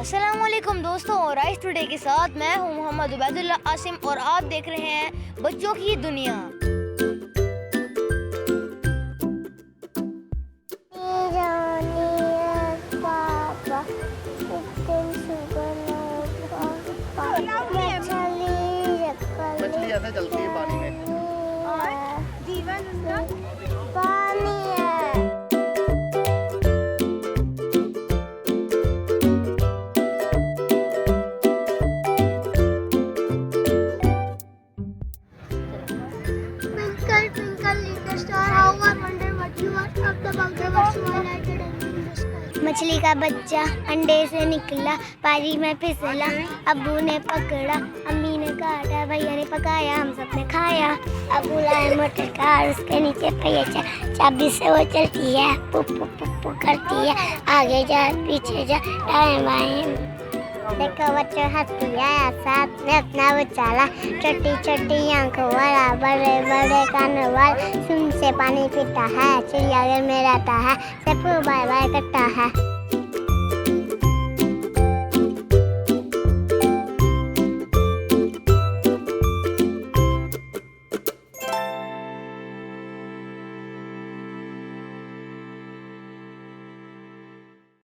अस्सलाम वालेकुम दोस्तों, राइस टुडे के साथ मैं हूं मोहम्मद उबैदुल्ला आसिम और आप देख रहे हैं बच्चों की दुनिया। मछली ऐसे चलती है पानी में और जीवन उनका पानी है। Twinkle, twinkle, little star, how I wonder what you are. Talked about the words you highlighted in the sky. मछली का बच्चा अंडे से निकला, पानी में फिसला, अब्बू ने पकड़ा, अम्मी ने काटा, भैया ने पकाया, हम सब ने खाया। अब्बू लाए मोटर कार, उसके नीचे पहिया चाबी से वो चलती है, पुप पुप पुप पुप करती है, आगे जा पीछे जा, दाएं बाएं। देखो बच्चों हंसी आया, साथ में अपना वो चाला, छोटी छोटी आंखों वाला, बड़े बड़े कान वाला, सुन से पानी पीता है, चिड़िया घर में रहता है, सबको बाय बाय करता है।